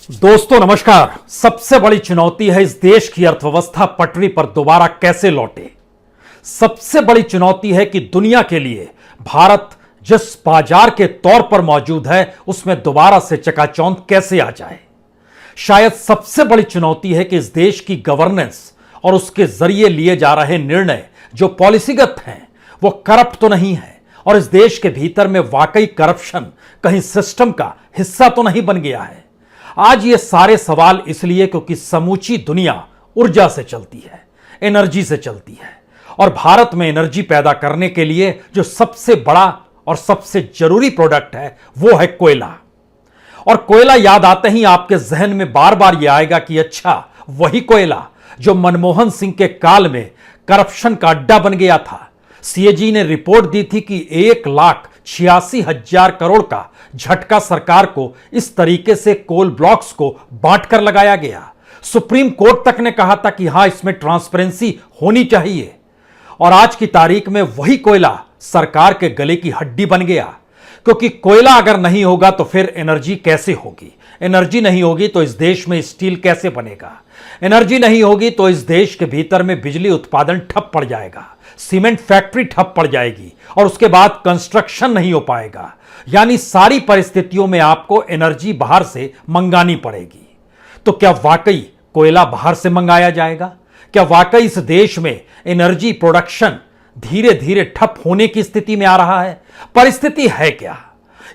दोस्तों नमस्कार। सबसे बड़ी चुनौती है इस देश की अर्थव्यवस्था पटरी पर दोबारा कैसे लौटे। सबसे बड़ी चुनौती है कि दुनिया के लिए भारत जिस बाजार के तौर पर मौजूद है उसमें दोबारा से चकाचौंध कैसे आ जाए। शायद सबसे बड़ी चुनौती है कि इस देश की गवर्नेंस और उसके जरिए लिए जा रहे निर्णय जो पॉलिसीगत हैं वो करप्ट तो नहीं है, और इस देश के भीतर में वाकई करप्शन कहीं सिस्टम का हिस्सा तो नहीं बन गया है। आज ये सारे सवाल इसलिए क्योंकि समूची दुनिया ऊर्जा से चलती है, एनर्जी से चलती है, और भारत में एनर्जी पैदा करने के लिए जो सबसे बड़ा और सबसे जरूरी प्रोडक्ट है वो है कोयला। और कोयला याद आते ही आपके जहन में बार बार यह आएगा कि अच्छा वही कोयला जो मनमोहन सिंह के काल में करप्शन का अड्डा बन गया था। सीएजी ने रिपोर्ट दी थी कि 1,86,000 करोड़ का झटका सरकार को इस तरीके से कोल ब्लॉक्स को बांटकर लगाया गया। सुप्रीम कोर्ट तक ने कहा था कि हां इसमें ट्रांसपेरेंसी होनी चाहिए, और आज की तारीख में वही कोयला सरकार के गले की हड्डी बन गया। क्योंकि कोयला अगर नहीं होगा तो फिर एनर्जी कैसे होगी, एनर्जी नहीं होगी तो इस देश में स्टील कैसे बनेगा, एनर्जी नहीं होगी तो इस देश के भीतर में बिजली उत्पादन ठप पड़ जाएगा, सीमेंट फैक्ट्री ठप पड़ जाएगी, और उसके बाद कंस्ट्रक्शन नहीं हो पाएगा। यानी सारी परिस्थितियों में आपको एनर्जी बाहर से मंगानी पड़ेगी। तो क्या वाकई कोयला बाहर से मंगाया जाएगा? क्या वाकई इस देश में एनर्जी प्रोडक्शन धीरे धीरे ठप होने की स्थिति में आ रहा है? परिस्थिति है क्या?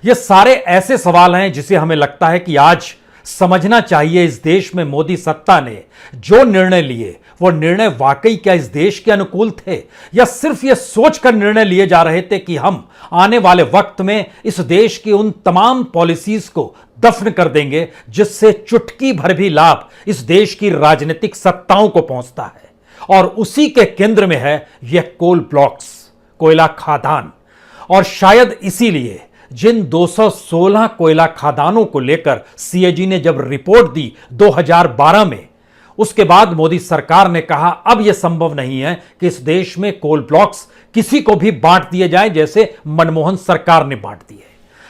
ये सारे ऐसे सवाल हैं जिसे हमें लगता है कि आज समझना चाहिए। इस देश में मोदी सत्ता ने जो निर्णय लिए वो निर्णय वाकई क्या इस देश के अनुकूल थे, या सिर्फ ये सोचकर निर्णय लिए जा रहे थे कि हम आने वाले वक्त में इस देश की उन तमाम पॉलिसीज को दफन कर देंगे जिससे चुटकी भर भी लाभ इस देश की राजनीतिक सत्ताओं को पहुंचता है। और उसी के केंद्र में है यह कोल ब्लॉक्स, कोयला खादान। और शायद इसीलिए जिन 216 कोयला खादानों को लेकर सीएजी ने जब रिपोर्ट दी 2012 में, उसके बाद मोदी सरकार ने कहा अब यह संभव नहीं है कि इस देश में कोल ब्लॉक्स किसी को भी बांट दिए जाएं जैसे मनमोहन सरकार ने बांट दिए।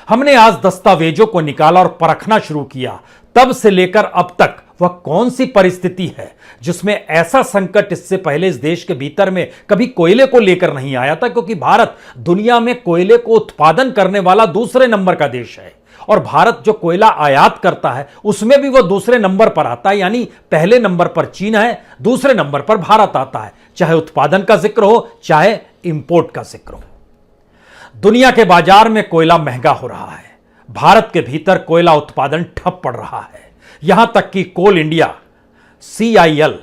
हमने आज दस्तावेजों को निकाला और परखना शुरू किया। तब से लेकर अब तक वह कौन सी परिस्थिति है जिसमें ऐसा संकट इससे पहले इस देश के भीतर में कभी कोयले को लेकर नहीं आया था। क्योंकि भारत दुनिया में कोयले को उत्पादन करने वाला दूसरे नंबर का देश है, और भारत जो कोयला आयात करता है उसमें भी वह दूसरे नंबर पर आता है। यानी पहले नंबर पर चीन है, दूसरे नंबर पर भारत आता है, चाहे उत्पादन का जिक्र हो चाहे इंपोर्ट का जिक्र हो। दुनिया के बाजार में कोयला महंगा हो रहा है, भारत के भीतर कोयला उत्पादन ठप पड़ रहा है। यहां तक कि कोल इंडिया CIL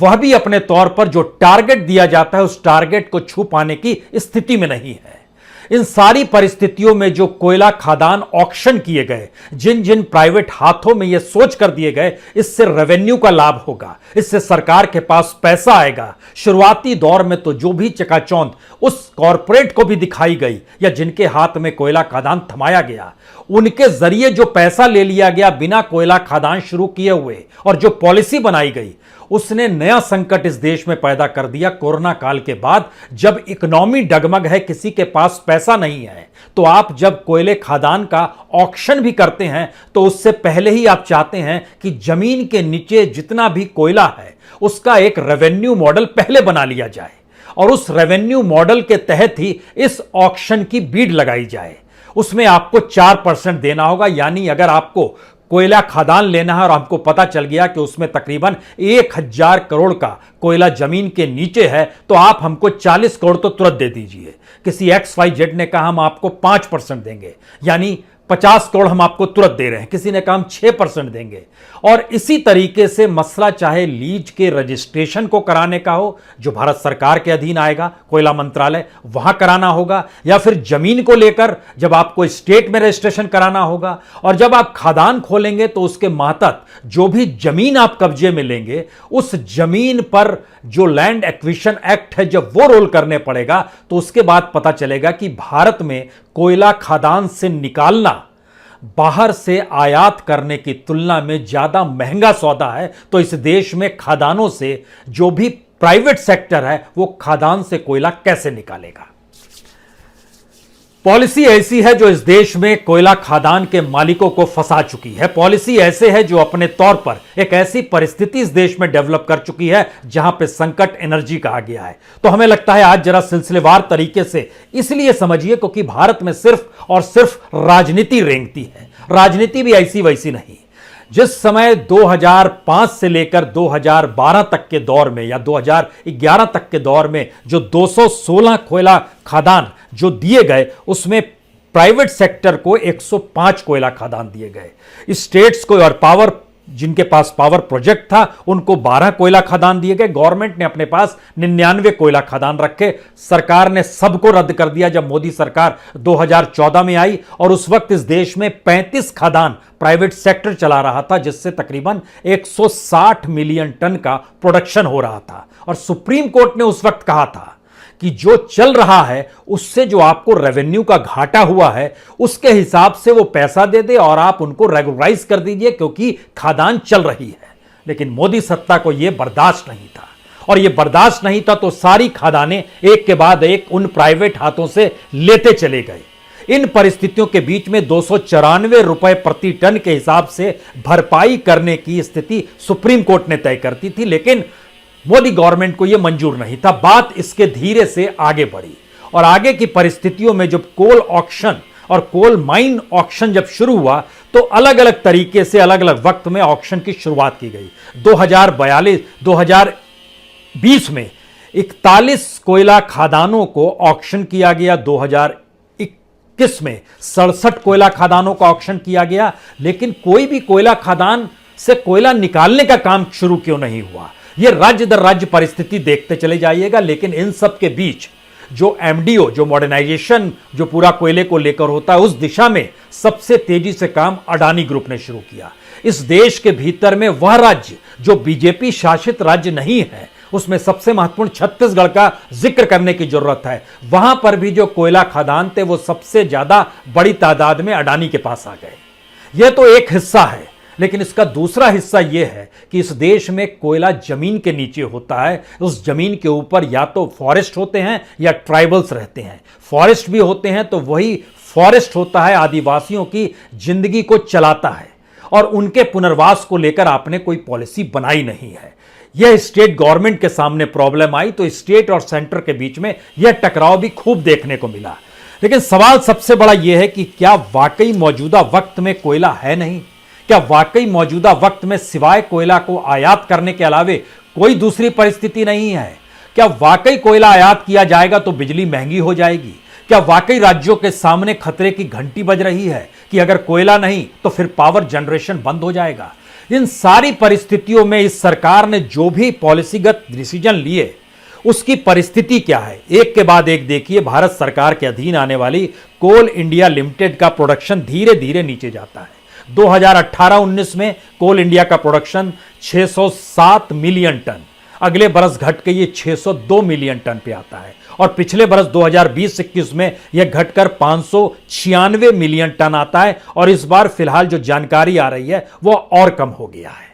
वह भी अपने तौर पर जो टारगेट दिया जाता है उस टारगेट को छू पाने की स्थिति में नहीं है। इन सारी परिस्थितियों में जो कोयला खादान ऑक्शन किए गए, जिन जिन प्राइवेट हाथों में यह सोच कर दिए गए इससे रेवेन्यू का लाभ होगा, इससे सरकार के पास पैसा आएगा, शुरुआती दौर में तो जो भी चकाचौंध उस कॉरपोरेट को भी दिखाई गई या जिनके हाथ में कोयला खादान थमाया गया, उनके जरिए जो पैसा ले लिया गया बिना कोयला खादान शुरू किए हुए, और जो पॉलिसी बनाई गई उसने नया संकट इस देश में पैदा कर दिया। कोरोना काल के बाद जब इकोनॉमी डगमग है, किसी के पास पैसा नहीं है, तो आप जब कोयले खादान का ऑक्शन भी करते हैं तो उससे पहले ही आप चाहते हैं कि जमीन के नीचे जितना भी कोयला है उसका एक रेवेन्यू मॉडल पहले बना लिया जाए, और उस रेवेन्यू मॉडल के तहत ही इस ऑक्शन की बीड लगाई जाए। उसमें आपको 4% देना होगा। यानी अगर आपको कोयला खादान लेना है और हमको पता चल गया कि उसमें तकरीबन 1,000 करोड़ का कोयला जमीन के नीचे है, तो आप हमको 40 करोड़ तो तुरंत दे दीजिए। किसी XYZ ने कहा हम आपको 5% देंगे, यानी 50 करोड़ हम आपको तुरंत दे रहे हैं। किसी ने कहा हम 6% देंगे। और इसी तरीके से मसला चाहे लीज के रजिस्ट्रेशन को कराने का हो, जो भारत सरकार के अधीन आएगा, कोयला मंत्रालय, वहां कराना होगा, या फिर जमीन को लेकर जब आपको स्टेट में रजिस्ट्रेशन कराना होगा, और जब आप खादान खोलेंगे तो उसके मातहत जो भी जमीन आप कब्जे में लेंगे उस जमीन पर जो लैंड एक्विजिशन एक्ट है जब वो रोल करने पड़ेगा, तो उसके बाद पता चलेगा कि भारत में कोयला खादान से निकालना बाहर से आयात करने की तुलना में ज्यादा महंगा सौदा है। तो इस देश में खादानों से जो भी प्राइवेट सेक्टर है वो खादान से कोयला कैसे निकालेगा? पॉलिसी ऐसी है जो इस देश में कोयला खदान के मालिकों को फंसा चुकी है। पॉलिसी ऐसे है जो अपने तौर पर एक ऐसी परिस्थिति इस देश में डेवलप कर चुकी है जहां पे संकट एनर्जी का आ गया है। तो हमें लगता है आज जरा सिलसिलेवार तरीके से इसलिए समझिए क्योंकि भारत में सिर्फ और सिर्फ राजनीति रेंगती है। राजनीति भी ऐसी वैसी नहीं। जिस समय 2005 से लेकर 2012 तक के दौर में या 2011 तक के दौर में जो 216 कोयला खदान जो दिए गए, उसमें प्राइवेट सेक्टर को 105 कोयला खदान दिए गए। स्टेट्स को और पावर जिनके पास पावर प्रोजेक्ट था उनको 12 कोयला खदान दिए गए। गवर्नमेंट ने अपने पास 99 कोयला खदान रखे। सरकार ने सबको रद्द कर दिया जब मोदी सरकार 2014 में आई, और उस वक्त इस देश में 35 खदान प्राइवेट सेक्टर चला रहा था, जिससे तकरीबन 160 मिलियन टन का प्रोडक्शन हो रहा था। और सुप्रीम कोर्ट ने उस वक्त कहा था कि जो चल रहा है उससे जो आपको रेवेन्यू का घाटा हुआ है उसके हिसाब से वो पैसा दे दे और आप उनको रेगुलराइज कर दीजिए क्योंकि खदान चल रही है। लेकिन मोदी सत्ता को यह बर्दाश्त नहीं था, और यह बर्दाश्त नहीं था तो सारी खदानें एक के बाद एक उन प्राइवेट हाथों से लेते चले गए। इन परिस्थितियों के बीच में 294 रुपए प्रति टन के हिसाब से भरपाई करने की स्थिति सुप्रीम कोर्ट ने तय करती थी, लेकिन मोदी गवर्नमेंट को यह मंजूर नहीं था। बात इसके धीरे से आगे बढ़ी, और आगे की परिस्थितियों में जब कोल ऑक्शन और कोल माइन ऑक्शन जब शुरू हुआ तो अलग अलग तरीके से अलग अलग वक्त में ऑक्शन की शुरुआत की गई। 2020 में 41 कोयला खदानों को ऑक्शन किया गया। 2021 में 67 कोयला खदानों का ऑक्शन किया गया। लेकिन कोई भी कोयला खदान से कोयला निकालने का काम शुरू क्यों नहीं हुआ? यह राज्य दर राज्य परिस्थिति देखते चले जाइएगा। लेकिन इन सब के बीच जो एमडीओ, जो मॉडर्नाइजेशन जो पूरा कोयले को लेकर होता है, उस दिशा में सबसे तेजी से काम अडानी ग्रुप ने शुरू किया। इस देश के भीतर में वह राज्य जो बीजेपी शासित राज्य नहीं है, उसमें सबसे महत्वपूर्ण छत्तीसगढ़ का जिक्र करने की जरूरत है। वहां पर भी जो कोयला खदान थे वो सबसे ज्यादा बड़ी तादाद में अडानी के पास आ गए। यह तो एक हिस्सा है, लेकिन इसका दूसरा हिस्सा यह है कि इस देश में कोयला जमीन के नीचे होता है। उस जमीन के ऊपर या तो फॉरेस्ट होते हैं या ट्राइबल्स रहते हैं। फॉरेस्ट भी होते हैं तो वही फॉरेस्ट होता है आदिवासियों की जिंदगी को चलाता है, और उनके पुनर्वास को लेकर आपने कोई पॉलिसी बनाई नहीं है। यह स्टेट गवर्नमेंट के सामने प्रॉब्लम आई तो स्टेट और सेंटर के बीच में यह टकराव भी खूब देखने को मिला। लेकिन सवाल सबसे बड़ा यह है कि क्या वाकई मौजूदा वक्त में कोयला है नहीं? क्या वाकई मौजूदा वक्त में सिवाय कोयला को आयात करने के अलावे कोई दूसरी परिस्थिति नहीं है? क्या वाकई कोयला आयात किया जाएगा तो बिजली महंगी हो जाएगी? क्या वाकई राज्यों के सामने खतरे की घंटी बज रही है कि अगर कोयला नहीं तो फिर पावर जनरेशन बंद हो जाएगा? इन सारी परिस्थितियों में इस सरकार ने जो भी पॉलिसीगत डिसीजन लिए उसकी परिस्थिति क्या है, एक के बाद एक देखिए। भारत सरकार के अधीन आने वाली कोल इंडिया लिमिटेड का प्रोडक्शन धीरे धीरे नीचे जाता है। 2018-19 में कोल इंडिया का प्रोडक्शन 607 मिलियन टन, अगले बरस घट के ये 602 मिलियन टन पे आता है, और पिछले बरस 2020-21 में यह घटकर 596 मिलियन टन आता है, और इस बार फिलहाल जो जानकारी आ रही है वो और कम हो गया है।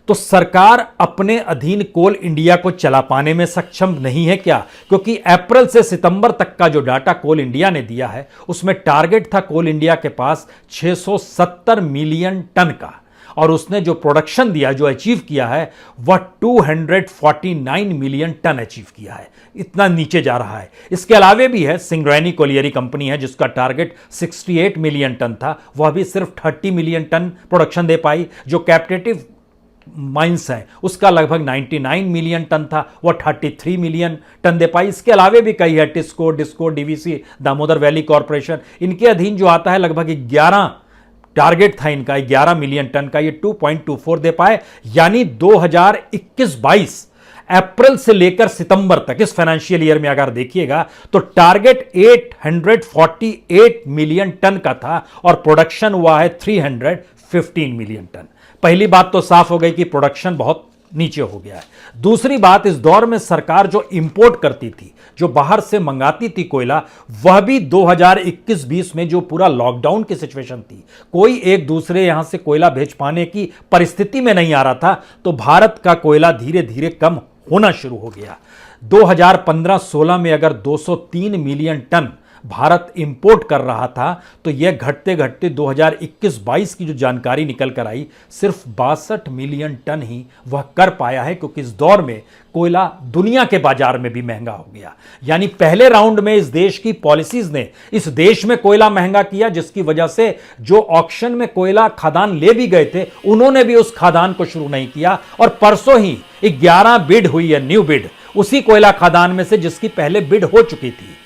तो सरकार अपने अधीन कोल इंडिया को चला पाने में सक्षम नहीं है क्या? क्योंकि अप्रैल से सितंबर तक का जो डाटा कोल इंडिया ने दिया है उसमें टारगेट था कोल इंडिया के पास 670 मिलियन टन का, और उसने जो प्रोडक्शन दिया, जो अचीव किया है, वह 249 मिलियन टन अचीव किया है। इतना नीचे जा रहा है। इसके अलावे भी है सिंग्रैनी कोलियरी कंपनी है जिसका टारगेट 68 मिलियन टन था, वह भी सिर्फ 30 मिलियन टन प्रोडक्शन दे पाई। जो कैप्टिव माइंस है उसका लगभग 99 मिलियन टन था, वह 33 मिलियन टन दे पाई। इसके अलावे भी कई है, TISCO, disco, DVC, Damodar valley corporation, इनके अधीन जो आता है लगभग 11 टारगेट था इनका 11 मिलियन टन का, ये 2.24 दे पाए। यानी 2021-22 अप्रैल से लेकर सितंबर तक इस फाइनेंशियल ईयर में अगर देखिएगा तो टारगेट 848 मिलियन टन का था और प्रोडक्शन हुआ है 315 मिलियन टन। पहली बात तो साफ हो गई कि प्रोडक्शन बहुत नीचे हो गया है। दूसरी बात, इस दौर में सरकार जो इंपोर्ट करती थी, जो बाहर से मंगाती थी कोयला, वह भी 2021-20 में जो पूरा लॉकडाउन की सिचुएशन थी, कोई एक दूसरे यहां से कोयला भेज पाने की परिस्थिति में नहीं आ रहा था, तो भारत का कोयला धीरे धीरे कम होना शुरू हो गया। 2015-16 में अगर 203 मिलियन टन भारत इंपोर्ट कर रहा था, तो यह घटते घटते 2021-22 की जो जानकारी निकल कर आई, सिर्फ 62 मिलियन टन ही वह कर पाया है, क्योंकि इस दौर में कोयला दुनिया के बाजार में भी महंगा हो गया। यानी पहले राउंड में इस देश की पॉलिसीज ने इस देश में कोयला महंगा किया, जिसकी वजह से जो ऑक्शन में कोयला खदान ले भी गए थे, उन्होंने भी उस खदान को शुरू नहीं किया। और परसों ही 11 बिड हुई है, न्यू बिड, उसी कोयला खदान में से जिसकी पहले बिड हो चुकी थी।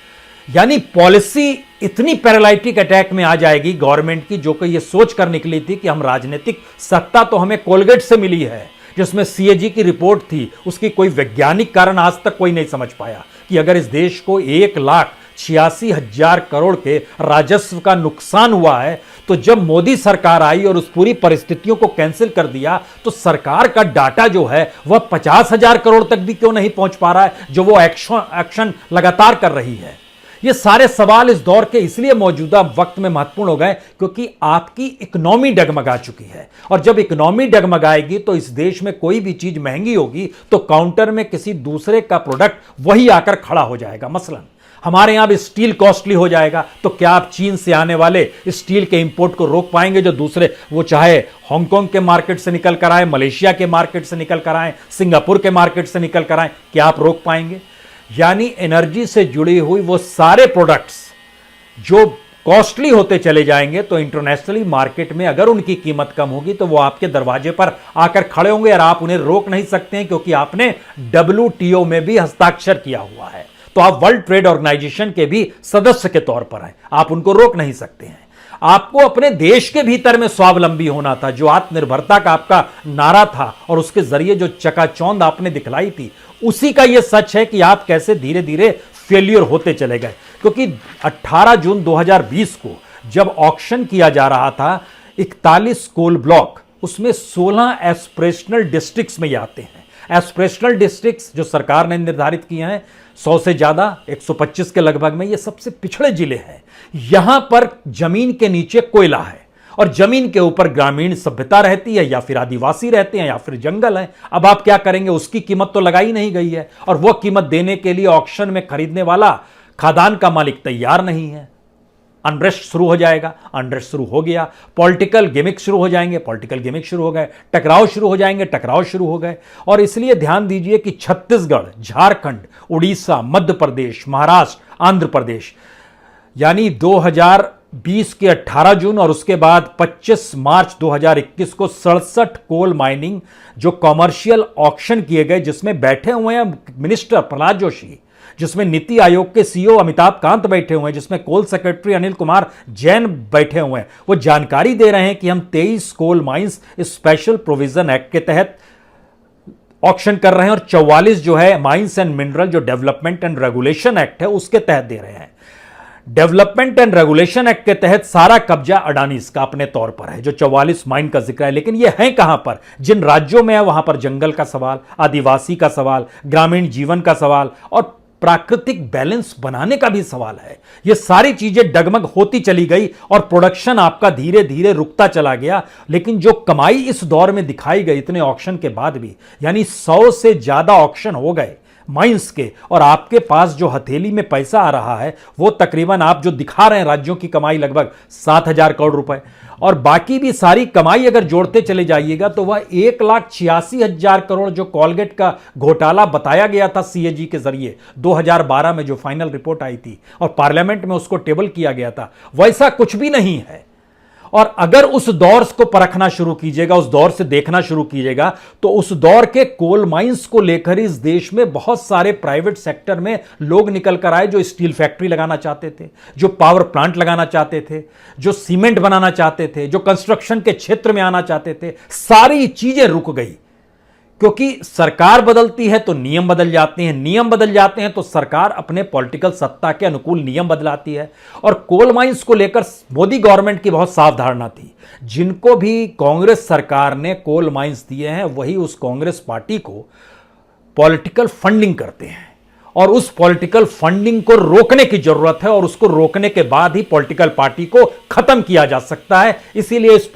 यानी पॉलिसी इतनी पैरालाइटिक अटैक में आ जाएगी गवर्नमेंट की, जो कि ये सोच कर निकली थी कि हम राजनीतिक सत्ता तो हमें कोलगेट से मिली है, जिसमें सीएजी की रिपोर्ट थी, उसकी कोई वैज्ञानिक कारण आज तक कोई नहीं समझ पाया कि अगर इस देश को 1,86,000 करोड़ के राजस्व का नुकसान हुआ है, तो जब मोदी सरकार आई और उस पूरी परिस्थितियों को कैंसिल कर दिया, तो सरकार का डाटा जो है वह 50,000 करोड़ तक भी क्यों नहीं पहुंच पा रहा है, जो वो एक्शन लगातार कर रही है। ये सारे सवाल इस दौर के इसलिए मौजूदा वक्त में महत्वपूर्ण हो गए क्योंकि आपकी इकोनॉमी डगमगा चुकी है, और जब इकोनॉमी डगमगाएगी तो इस देश में कोई भी चीज महंगी होगी तो काउंटर में किसी दूसरे का प्रोडक्ट वही आकर खड़ा हो जाएगा। मसलन हमारे यहां भी स्टील कॉस्टली हो जाएगा, तो क्या आप चीन से आने वाले स्टील के इंपोर्ट को रोक पाएंगे, जो दूसरे, वो चाहे हांगकांग के मार्केट से निकल कर आए, मलेशिया के मार्केट से निकल कर आए, सिंगापुर के मार्केट से निकल कर आए, क्या आप रोक पाएंगे? यानी एनर्जी से जुड़ी हुई वो सारे प्रोडक्ट्स जो कॉस्टली होते चले जाएंगे, तो इंटरनेशनली मार्केट में अगर उनकी कीमत कम होगी तो वो आपके दरवाजे पर आकर खड़े होंगे, और आप उन्हें रोक नहीं सकते हैं, क्योंकि आपने WTO में भी हस्ताक्षर किया हुआ है। तो आप वर्ल्ड ट्रेड ऑर्गेनाइजेशन के भी सदस्य के तौर पर हैं, आप उनको रोक नहीं सकते हैं। आपको अपने देश के भीतर में स्वावलंबी होना था, जो आत्मनिर्भरता का आपका नारा था, और उसके जरिए जो चकाचौंध आपने दिखलाई थी, उसी का यह सच है कि आप कैसे धीरे धीरे फेल्यूर होते चले गए। क्योंकि 18 जून 2020 को जब ऑक्शन किया जा रहा था, 41 कोल ब्लॉक, उसमें 16 एस्पिरेशनल डिस्ट्रिक्ट्स में ये आते हैं। एस्पिरेशनल डिस्ट्रिक्ट्स जो सरकार ने निर्धारित किए हैं 100 से ज्यादा, 125 के लगभग में, ये सबसे पिछड़े जिले हैं। यहां पर जमीन के नीचे कोयला है और जमीन के ऊपर ग्रामीण सभ्यता रहती है, या फिर आदिवासी रहते हैं, या फिर जंगल है। अब आप क्या करेंगे? उसकी कीमत तो लगाई नहीं गई है, और वह कीमत देने के लिए ऑक्शन में खरीदने वाला खदान का मालिक तैयार नहीं है। अनरेस्ट शुरू हो जाएगा, अनरेस्ट शुरू हो गया, पॉलिटिकल गिमिक शुरू हो जाएंगे, पॉलिटिकल गिमिक शुरू हो गए, टकराव शुरू हो जाएंगे, टकराव शुरू हो गए। और इसलिए ध्यान दीजिए कि छत्तीसगढ़, झारखंड, उड़ीसा, मध्य प्रदेश, महाराष्ट्र, आंध्र प्रदेश, यानी 2020 के 18 जून और उसके बाद 25 मार्च 2021 को 67 कोल माइनिंग जो कॉमर्शियल ऑक्शन किए गए, जिसमें बैठे हुए हैं मिनिस्टर प्रहलाद जोशी, जिसमें नीति आयोग के सीईओ अमिताभ कांत बैठे हुए हैं, जिसमें कोल सेक्रेटरी अनिल कुमार जैन बैठे हुए हैं। वो जानकारी दे रहे हैं कि हम 23 coal mines special provision act के तहत ऑक्शन कर रहे हैं, और 44 जो है माइंस एंड मिनरल जो डेवलपमेंट एंड रेगुलेशन एक्ट है उसके तहत दे रहे हैं। डेवलपमेंट एंड रेगुलेशन एक्ट के तहत सारा कब्जा अडानीज का अपने तौर पर है, जो 44 माइन का जिक्र है। लेकिन ये है कहां पर? जिन राज्यों में है वहां पर जंगल का सवाल, आदिवासी का सवाल, ग्रामीण जीवन का सवाल और प्राकृतिक बैलेंस बनाने का भी सवाल है। ये सारी चीजें डगमग होती चली गई और प्रोडक्शन आपका धीरे धीरे रुकता चला गया। लेकिन जो कमाई इस दौर में दिखाई गई इतने ऑक्शन के बाद भी, यानी 100 से ज्यादा ऑक्शन हो गए माइंस के, और आपके पास जो हथेली में पैसा आ रहा है वो तकरीबन आप जो दिखा रहे हैं राज्यों की कमाई लगभग 7,000 करोड़ रुपए, और बाकी भी सारी कमाई अगर जोड़ते चले जाइएगा तो वह 1,86,000 करोड़ जो कोलगेट का घोटाला बताया गया था सीएजी के जरिए 2012 में जो फाइनल रिपोर्ट आई थी और पार्लियामेंट में उसको टेबल किया गया था, वैसा कुछ भी नहीं है। और अगर उस दौर को परखना शुरू कीजिएगा, उस दौर से देखना शुरू कीजिएगा, तो उस दौर के कोल माइंस को लेकर इस देश में बहुत सारे प्राइवेट सेक्टर में लोग निकल कर आए, जो स्टील फैक्ट्री लगाना चाहते थे, जो पावर प्लांट लगाना चाहते थे, जो सीमेंट बनाना चाहते थे, जो कंस्ट्रक्शन के क्षेत्र में आना चाहते थे। सारी चीजें रुक गई, क्योंकि सरकार बदलती है तो नियम बदल जाते हैं, नियम बदल जाते हैं तो सरकार अपने पॉलिटिकल सत्ता के अनुकूल नियम बदलाती है। और कोल माइंस को लेकर मोदी गवर्नमेंट की बहुत साफ धारणा थी। जिनको भी कांग्रेस सरकार ने कोल माइंस दिए हैं वही उस कांग्रेस पार्टी को पॉलिटिकल फंडिंग करते हैं, और उस पॉलिटिकल फंडिंग को रोकने की जरूरत है, और उसको रोकने के बाद ही पॉलिटिकल पार्टी को खत्म किया जा सकता है। इसीलिए इस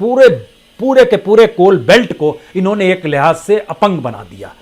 पूरे के पूरे कोल बेल्ट को इन्होंने एक लिहाज से अपंग बना दिया।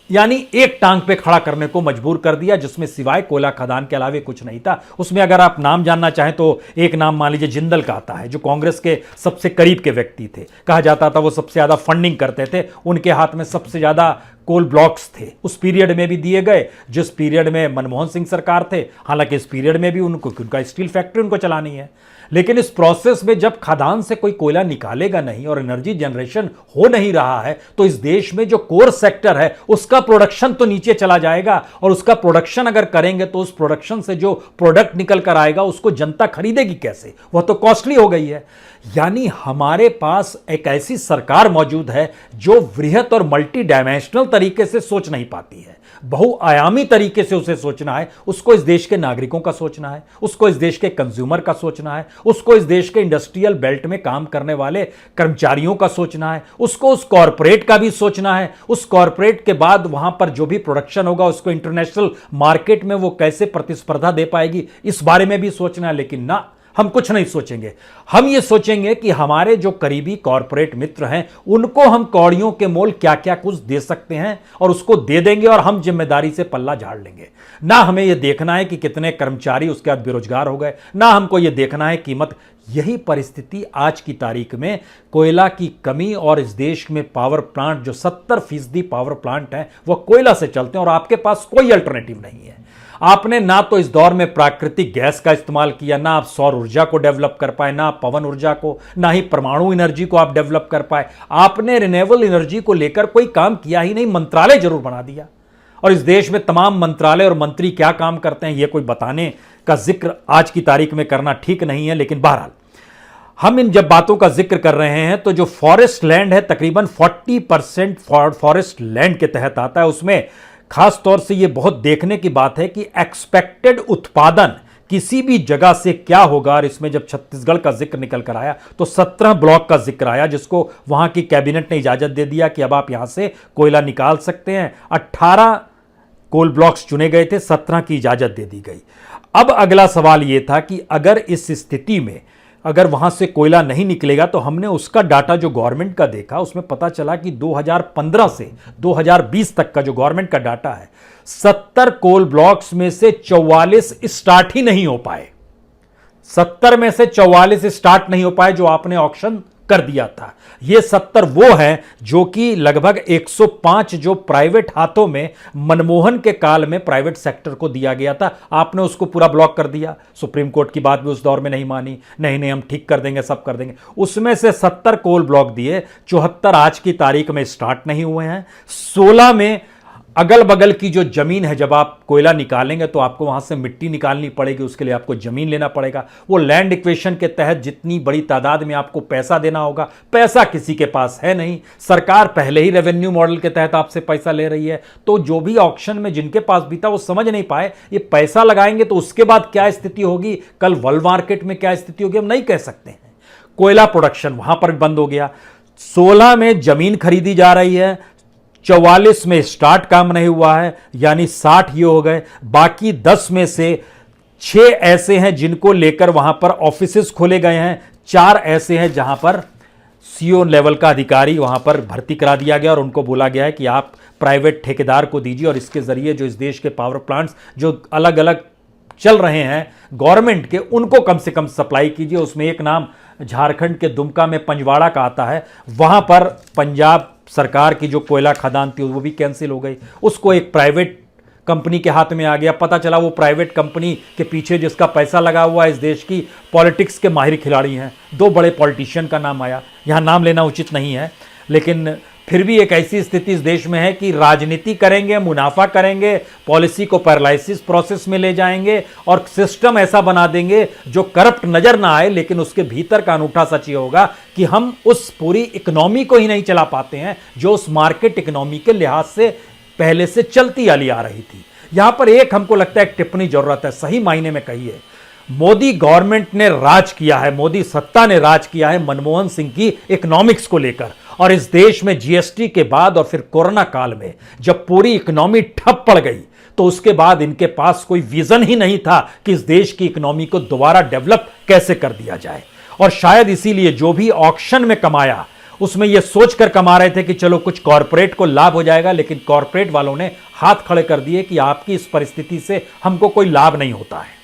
यानी एक टांग पे खड़ा करने को मजबूर कर दिया, जिसमें सिवाय कोयला खदान के अलावे कुछ नहीं था। उसमें अगर आप नाम जानना चाहें तो एक नाम मान लीजिए जिंदल का आता है, जो कांग्रेस के सबसे करीब के व्यक्ति थे, कहा जाता था वो सबसे ज्यादा फंडिंग करते थे, उनके हाथ में सबसे ज्यादा कोल ब्लॉक्स थे। उस पीरियड में भी दिए गए जिस पीरियड में मनमोहन सिंह सरकार थे। हालांकि इस पीरियड में भी उनका स्टील फैक्ट्री उनको चलानी है, लेकिन इस प्रोसेस में जब खदान से कोई कोयला निकालेगा नहीं और एनर्जी जनरेशन हो नहीं रहा है, तो इस देश में जो कोर सेक्टर है उसका प्रोडक्शन तो नीचे चला जाएगा। और उसका प्रोडक्शन अगर करेंगे तो उस प्रोडक्शन से जो प्रोडक्ट निकल कर आएगा उसको जनता खरीदेगी कैसे, वह तो कॉस्टली हो गई है। यानी हमारे पास एक ऐसी सरकार मौजूद है जो वृहत और मल्टी डायमेंशनल तरीके से सोच नहीं पाती है। बहुआयामी तरीके से उसे सोचना है। उसको इस देश के नागरिकों का सोचना है, उसको इस देश के कंज्यूमर का सोचना है, उसको इस देश के इंडस्ट्रियल बेल्ट में काम करने वाले कर्मचारियों का सोचना है, उसको उस कॉरपोरेट का भी सोचना है। उस कॉरपोरेट के बाद वहां पर जो भी प्रोडक्शन होगा उसको इंटरनेशनल मार्केट में वो कैसे प्रतिस्पर्धा दे पाएगी, इस बारे में भी सोचना है। लेकिन ना, हम कुछ नहीं सोचेंगे। हम ये सोचेंगे कि हमारे जो करीबी कॉरपोरेट मित्र हैं उनको हम कौड़ियों के मोल क्या क्या कुछ दे सकते हैं और उसको दे देंगे और हम जिम्मेदारी से पल्ला झाड़ लेंगे। ना हमें यह देखना है कि कितने कर्मचारी उसके बाद बेरोजगार हो गए, ना हमको यह देखना है कीमत। यही परिस्थिति आज की तारीख में कोयला की कमी और इस देश में पावर प्लांट जो 70% पावर प्लांट हैं वह कोयला से चलते हैं और आपके पास कोई अल्टरनेटिव नहीं है। आपने ना तो इस दौर में प्राकृतिक गैस का इस्तेमाल किया, ना आप सौर ऊर्जा को डेवलप कर पाए, ना पवन ऊर्जा को, ना ही परमाणु एनर्जी को आप डेवलप कर पाए। आपने रिन्यूएबल एनर्जी को लेकर कोई काम किया ही नहीं, मंत्रालय जरूर बना दिया। और इस देश में तमाम मंत्रालय और मंत्री क्या काम करते हैं यह कोई बताने का जिक्र आज की तारीख में करना ठीक नहीं है। लेकिन बहरहाल हम इन जब बातों का जिक्र कर रहे हैं तो जो फॉरेस्ट लैंड है तकरीबन 40% फॉरेस्ट लैंड के तहत आता है। उसमें खास तौर से यह बहुत देखने की बात है कि एक्सपेक्टेड उत्पादन किसी भी जगह से क्या होगा। और इसमें जब छत्तीसगढ़ का जिक्र निकल कर आया तो 17 ब्लॉक का जिक्र आया, जिसको वहां की कैबिनेट ने इजाजत दे दिया कि अब आप यहां से कोयला निकाल सकते हैं। 18 कोल ब्लॉक्स चुने गए थे, 17 की इजाजत दे दी गई। अब अगला सवाल यह था कि अगर इस स्थिति में अगर वहां से कोयला नहीं निकलेगा तो हमने उसका डाटा जो गवर्नमेंट का देखा, उसमें पता चला कि 2015 से 2020 तक का जो गवर्नमेंट का डाटा है, 70 कोल ब्लॉक्स में से 44 स्टार्ट ही नहीं हो पाए। 70 में से 44 स्टार्ट नहीं हो पाए जो आपने ऑक्शन कर दिया था। ये 70 वो हैं जो कि लगभग 105 जो प्राइवेट हाथों में मनमोहन के काल में प्राइवेट सेक्टर को दिया गया था, आपने उसको पूरा ब्लॉक कर दिया। सुप्रीम कोर्ट की बात भी उस दौर में नहीं मानी, नहीं हम ठीक कर देंगे, सब कर देंगे। उसमें से 70 कोल ब्लॉक दिए, 74 आज की तारीख में स्टार्ट नहीं हुए हैं। 16 में अगल बगल की जो जमीन है, जब आप कोयला निकालेंगे तो आपको वहां से मिट्टी निकालनी पड़ेगी, उसके लिए आपको जमीन लेना पड़ेगा। वो लैंड इक्वेशन के तहत जितनी बड़ी तादाद में आपको पैसा देना होगा, पैसा किसी के पास है नहीं। सरकार पहले ही रेवेन्यू मॉडल के तहत आपसे पैसा ले रही है, तो जो भी ऑक्शन में जिनके पास भी था वो समझ नहीं पाए ये पैसा लगाएंगे तो उसके बाद क्या स्थिति होगी, कल वर्ल्ड मार्केट में क्या स्थिति होगी, हम नहीं कह सकते हैं। कोयला प्रोडक्शन वहां पर बंद हो गया। 16 में जमीन खरीदी जा रही है, 44 में स्टार्ट काम नहीं हुआ है, यानी 60 ये हो गए। बाकी 10 में से 6 ऐसे हैं जिनको लेकर वहां पर ऑफिसेस खोले गए हैं, 4 ऐसे हैं जहां पर सीओ लेवल का अधिकारी वहां पर भर्ती करा दिया गया और उनको बोला गया है कि आप प्राइवेट ठेकेदार को दीजिए और इसके जरिए जो इस देश के पावर प्लांट्स जो अलग अलग चल रहे हैं गवर्नमेंट के, उनको कम से कम सप्लाई कीजिए। उसमें एक नाम झारखंड के दुमका में पंजवाड़ा का आता है, वहां पर पंजाब सरकार की जो कोयला खदान थी वो भी कैंसिल हो गई, उसको एक प्राइवेट कंपनी के हाथ में आ गया। पता चला वो प्राइवेट कंपनी के पीछे जिसका पैसा लगा हुआ है इस देश की पॉलिटिक्स के माहिर खिलाड़ी हैं, 2 बड़े पॉलिटिशियन का नाम आया। यहां नाम लेना उचित नहीं है, लेकिन फिर भी एक ऐसी स्थिति इस देश में है कि राजनीति करेंगे, मुनाफा करेंगे, पॉलिसी को पैरालाइसिस प्रोसेस में ले जाएंगे और सिस्टम ऐसा बना देंगे जो करप्ट नजर ना आए, लेकिन उसके भीतर का अनूठा सच ये होगा कि हम उस पूरी इकोनॉमी को ही नहीं चला पाते हैं जो उस मार्केट इकोनॉमी के लिहाज से पहले से चलती आ रही थी। यहां पर एक हमको लगता है एक टिप्पणी जरूरत है, सही मायने में कही है। मोदी गवर्नमेंट ने राज किया है, मोदी सत्ता ने राज किया है मनमोहन सिंह की इकोनॉमिक्स को लेकर, और इस देश में जीएसटी के बाद और फिर कोरोना काल में जब पूरी इकोनॉमी ठप पड़ गई तो उसके बाद इनके पास कोई विजन ही नहीं था कि इस देश की इकोनॉमी को दोबारा डेवलप कैसे कर दिया जाए। और शायद इसीलिए जो भी ऑक्शन में कमाया उसमें यह सोचकर कमा रहे थे कि चलो कुछ कॉरपोरेट को लाभ हो जाएगा, लेकिन कॉरपोरेट वालों ने हाथ खड़े कर दिए कि आपकी इस परिस्थिति से हमको कोई लाभ नहीं होता है।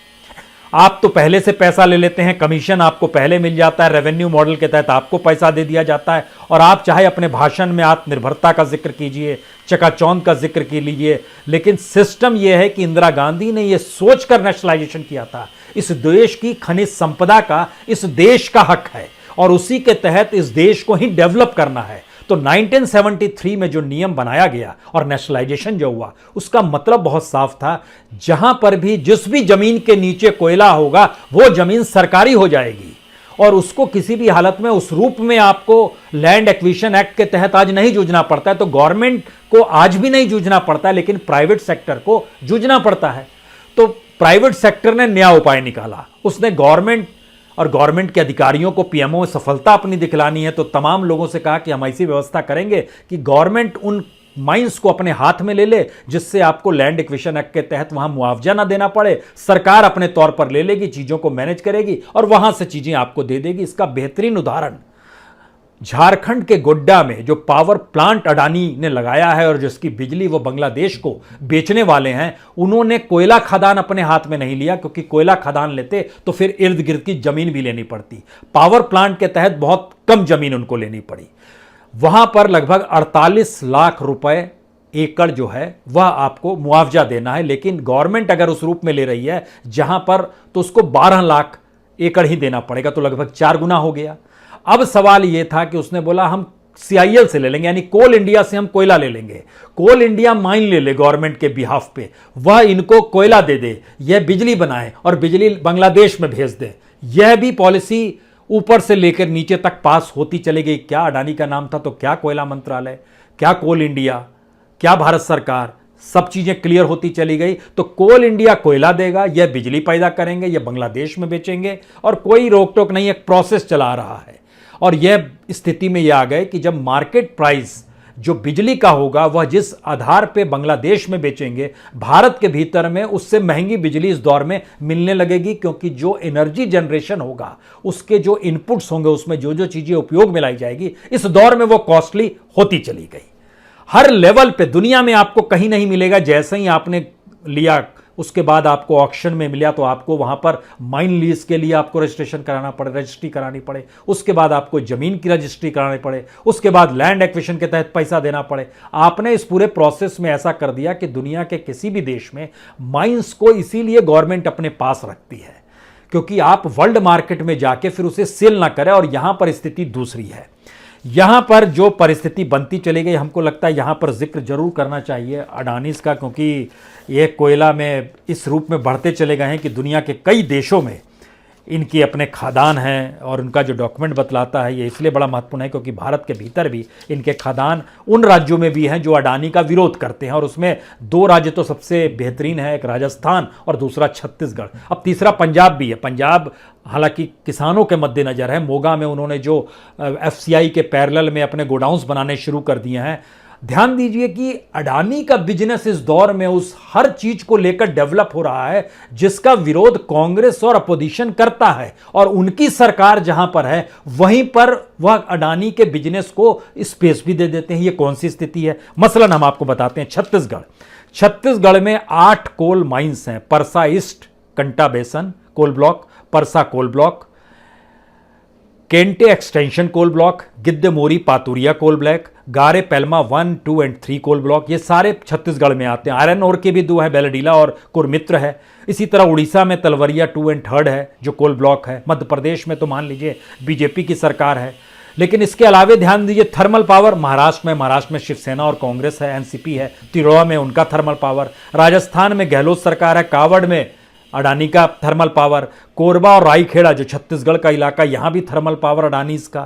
आप तो पहले से पैसा ले लेते हैं, कमीशन आपको पहले मिल जाता है, रेवेन्यू मॉडल के तहत आपको पैसा दे दिया जाता है, और आप चाहे अपने भाषण में आत्मनिर्भरता का जिक्र कीजिए, चकाचौंध का जिक्र की लीजिए, लेकिन सिस्टम यह है कि इंदिरा गांधी ने यह सोचकर नेशनलाइजेशन किया था, इस देश की खनिज संपदा का इस देश का हक है और उसी के तहत इस देश को ही डेवलप करना है। तो 1973 में जो नियम बनाया गया और नेशनलाइजेशन जो हुआ, उसका मतलब बहुत साफ था, जहां पर भी जिस भी जमीन के नीचे कोयला होगा वो जमीन सरकारी हो जाएगी और उसको किसी भी हालत में उस रूप में आपको लैंड एक्विजिशन एक्ट के तहत आज नहीं जूझना पड़ता है। तो गवर्नमेंट को आज भी नहीं जूझना पड़ता है, लेकिन प्राइवेट सेक्टर को जूझना पड़ता है। तो प्राइवेट सेक्टर ने नया उपाय निकाला, उसने गवर्नमेंट और गवर्नमेंट के अधिकारियों को पीएमओ में सफलता अपनी दिखलानी है, तो तमाम लोगों से कहा कि हम ऐसी व्यवस्था करेंगे कि गवर्नमेंट उन माइंस को अपने हाथ में ले ले, जिससे आपको लैंड एक्विजिशन एक्ट के तहत वहां मुआवजा ना देना पड़े, सरकार अपने तौर पर ले लेगी, चीजों को मैनेज करेगी और वहां से चीजें आपको दे देगी। इसका बेहतरीन उदाहरण झारखंड के गोड्डा में जो पावर प्लांट अडानी ने लगाया है और जिसकी बिजली वो बांग्लादेश को बेचने वाले हैं, उन्होंने कोयला खदान अपने हाथ में नहीं लिया, क्योंकि कोयला खदान लेते तो फिर इर्द गिर्द की जमीन भी लेनी पड़ती। पावर प्लांट के तहत बहुत कम जमीन उनको लेनी पड़ी। वहां पर लगभग 48 लाख रुपए एकड़ जो है वह आपको मुआवजा देना है, लेकिन गवर्नमेंट अगर उस रूप में ले रही है जहां पर, तो उसको 12 लाख एकड़ ही देना पड़ेगा, तो लगभग 4 गुना हो गया। अब सवाल यह था कि उसने बोला हम CIL से ले लेंगे, यानी कोल इंडिया से हम कोयला ले लेंगे, कोल इंडिया माइन ले ले गवर्नमेंट के बिहाफ पे, वह इनको कोयला दे दे, यह बिजली बनाए और बिजली बांग्लादेश में भेज दे। यह भी पॉलिसी ऊपर से लेकर नीचे तक पास होती चली गई। क्या अडानी का नाम था तो क्या कोयला मंत्रालय, क्या कोल इंडिया, क्या भारत सरकार, सब चीजें क्लियर होती चली गई। तो कोल इंडिया कोयला देगा, यह बिजली पैदा करेंगे, यह बांग्लादेश में बेचेंगे और कोई रोक टोक नहीं, एक प्रोसेस चला रहा है। और यह स्थिति में यह आ गए कि जब मार्केट प्राइस जो बिजली का होगा वह जिस आधार पे बांग्लादेश में बेचेंगे, भारत के भीतर में उससे महंगी बिजली इस दौर में मिलने लगेगी, क्योंकि जो एनर्जी जनरेशन होगा, उसके जो इनपुट्स होंगे, उसमें जो जो चीजें उपयोग में लाई जाएगी, इस दौर में वो कॉस्टली होती चली गई। हर लेवल पे दुनिया में आपको कहीं नहीं मिलेगा। जैसे ही आपने लिया, उसके बाद आपको ऑक्शन में मिला, तो आपको वहां पर माइन लीज के लिए आपको रजिस्ट्रेशन कराना पड़े, रजिस्ट्री करानी पड़े, उसके बाद आपको जमीन की रजिस्ट्री करानी पड़े, उसके बाद लैंड एक्विजिशन के तहत पैसा देना पड़े। आपने इस पूरे प्रोसेस में ऐसा कर दिया कि दुनिया के किसी भी देश में माइंस को इसीलिए गवर्नमेंट अपने पास रखती है, क्योंकि आप वर्ल्ड मार्केट में जाके फिर उसे सेल ना करें। और यहां पर स्थिति दूसरी है। यहां पर जो परिस्थिति बनती चली गई, हमको लगता है यहां पर जिक्र जरूर करना चाहिए अडानीज का, क्योंकि ये कोयला में इस रूप में बढ़ते चले गए हैं कि दुनिया के कई देशों में इनके अपने खादान हैं और उनका जो डॉक्यूमेंट बतलाता है, ये इसलिए बड़ा महत्वपूर्ण है क्योंकि भारत के भीतर भी इनके खादान उन राज्यों में भी हैं जो अडानी का विरोध करते हैं। और उसमें 2 राज्य तो सबसे बेहतरीन है, एक राजस्थान और दूसरा छत्तीसगढ़। अब तीसरा पंजाब भी है। पंजाब हालांकि किसानों के मद्देनजर है। मोगा में उन्होंने जो FCI के पैरेलल में अपने गोडाउन्स बनाने शुरू कर दिए हैं। ध्यान दीजिए कि अडानी का बिजनेस इस दौर में उस हर चीज को लेकर डेवलप हो रहा है जिसका विरोध कांग्रेस और अपोजिशन करता है, और उनकी सरकार जहां पर है वहीं पर वह अडानी के बिजनेस को स्पेस भी दे देते हैं। यह कौन सी स्थिति है? मसलन हम आपको बताते हैं। छत्तीसगढ़ में 8 कोल माइंस हैं। Parsa east Kanta Basan coal block, Parsa coal block, Kente extension coal block, Gidhmuri पातुरिया coal block, गारे पेलमा 1, 2 और 3 कोल ब्लॉक, ये सारे छत्तीसगढ़ में आते हैं। आयरन ओर के भी 2 हैं, बेलडीला और कुरमित्र है। इसी तरह उड़ीसा में तलवरिया 2 और 3 है जो कोल ब्लॉक है। मध्य प्रदेश में तो मान लीजिए बीजेपी की सरकार है। लेकिन इसके अलावे ध्यान दीजिए थर्मल पावर महाराष्ट्र में शिवसेना और कांग्रेस है, NCP है। तिरोड़ा में उनका थर्मल पावर, राजस्थान में गहलोत सरकार है, कावड़ में अडानी का थर्मल पावर, कोरबा और रायखेड़ा जो छत्तीसगढ़ का इलाका, यहां भी थर्मल पावर अडानीज का,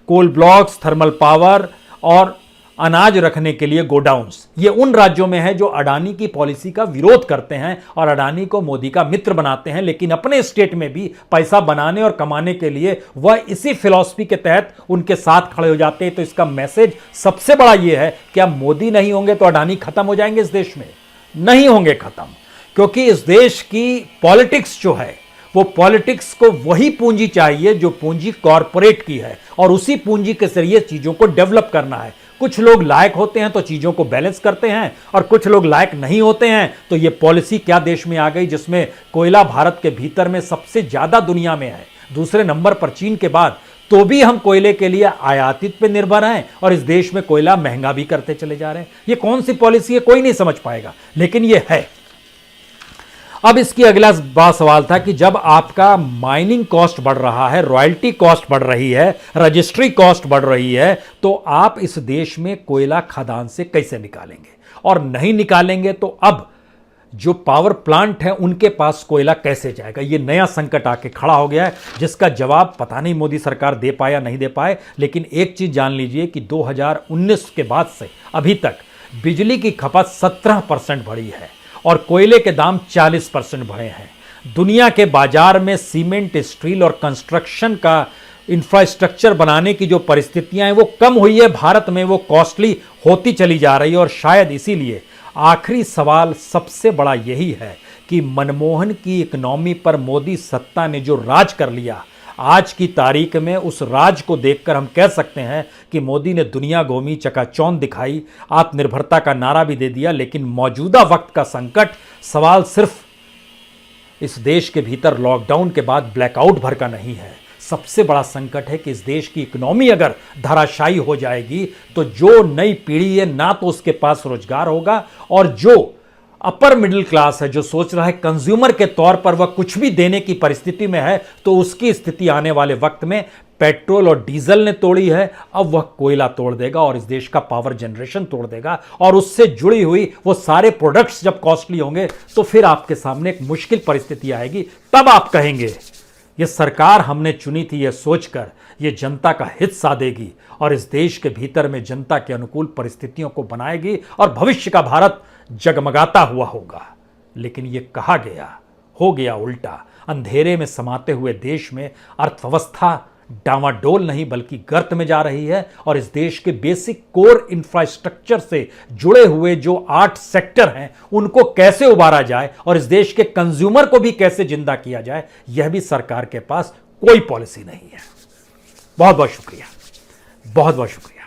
कोल ब्लॉक्स, थर्मल पावर और अनाज रखने के लिए गोडाउन्स, ये उन राज्यों में है जो अडानी की पॉलिसी का विरोध करते हैं और अडानी को मोदी का मित्र बनाते हैं। लेकिन अपने स्टेट में भी पैसा बनाने और कमाने के लिए वह इसी फिलॉसफी के तहत उनके साथ खड़े हो जाते हैं। तो इसका मैसेज सबसे बड़ा यह है कि अब मोदी नहीं होंगे तो अडानी खत्म हो जाएंगे। इस देश में नहीं होंगे खत्म, क्योंकि इस देश की पॉलिटिक्स जो है वो पॉलिटिक्स को वही पूंजी चाहिए जो पूंजी कॉरपोरेट की है, और उसी पूंजी के जरिए चीजों को डेवलप करना है। कुछ लोग लायक होते हैं तो चीजों को बैलेंस करते हैं, और कुछ लोग लायक नहीं होते हैं तो ये पॉलिसी क्या देश में आ गई जिसमें कोयला भारत के भीतर में सबसे ज्यादा दुनिया में है, दूसरे नंबर पर चीन के बाद, तो भी हम कोयले के लिए आयातित पे निर्भर हैं और इस देश में कोयला महंगा भी करते चले जा रहे हैं। ये कौन सी पॉलिसी है कोई नहीं समझ पाएगा, लेकिन ये है। अब इसकी अगला बड़ा सवाल था कि जब आपका माइनिंग कॉस्ट बढ़ रहा है, रॉयल्टी कॉस्ट बढ़ रही है, रजिस्ट्री कॉस्ट बढ़ रही है, तो आप इस देश में कोयला खदान से कैसे निकालेंगे, और नहीं निकालेंगे तो अब जो पावर प्लांट है उनके पास कोयला कैसे जाएगा। ये नया संकट आके खड़ा हो गया है, जिसका जवाब पता नहीं मोदी सरकार दे पाए या नहीं दे पाए। लेकिन एक चीज जान लीजिए कि 2019 के बाद से अभी तक बिजली की खपत 17% बढ़ी है और कोयले के दाम 40% बढ़े हैं। दुनिया के बाजार में सीमेंट, स्टील और कंस्ट्रक्शन का इंफ्रास्ट्रक्चर बनाने की जो परिस्थितियां हैं वो कम हुई है, भारत में वो कॉस्टली होती चली जा रही है। और शायद इसीलिए आखिरी सवाल सबसे बड़ा यही है कि मनमोहन की इकोनॉमी पर मोदी सत्ता ने जो राज कर लिया, आज की तारीख में उस राज को देखकर हम कह सकते हैं कि मोदी ने दुनिया घूमी, चकाचौंध दिखाई, आत्मनिर्भरता का नारा भी दे दिया। लेकिन मौजूदा वक्त का संकट सवाल सिर्फ इस देश के भीतर लॉकडाउन के बाद ब्लैकआउट भर का नहीं है। सबसे बड़ा संकट है कि इस देश की इकोनॉमी अगर धराशायी हो जाएगी तो जो नई पीढ़ी है ना तो उसके पास रोजगार होगा, और जो अपर मिडिल क्लास है, जो सोच रहा है कंज्यूमर के तौर पर वह कुछ भी देने की परिस्थिति में है, तो उसकी स्थिति आने वाले वक्त में पेट्रोल और डीजल ने तोड़ी है, अब वह कोयला तोड़ देगा और इस देश का पावर जनरेशन तोड़ देगा। और उससे जुड़ी हुई वो सारे प्रोडक्ट्स जब कॉस्टली होंगे तो फिर आपके सामने एक मुश्किल परिस्थिति आएगी। तब आप कहेंगे ये सरकार हमने चुनी थी ये सोचकर ये जनता का हित साधेगी और इस देश के भीतर में जनता के अनुकूल परिस्थितियों को बनाएगी और भविष्य का भारत जगमगाता हुआ होगा। लेकिन ये कहा गया हो गया उल्टा। अंधेरे में समाते हुए देश में अर्थव्यवस्था डामाडोल नहीं बल्कि गर्त में जा रही है, और इस देश के बेसिक कोर इंफ्रास्ट्रक्चर से जुड़े हुए जो 8 सेक्टर हैं उनको कैसे उबारा जाए और इस देश के कंज्यूमर को भी कैसे जिंदा किया जाए, यह भी सरकार के पास कोई पॉलिसी नहीं है। बहुत बहुत शुक्रिया, बहुत बहुत शुक्रिया।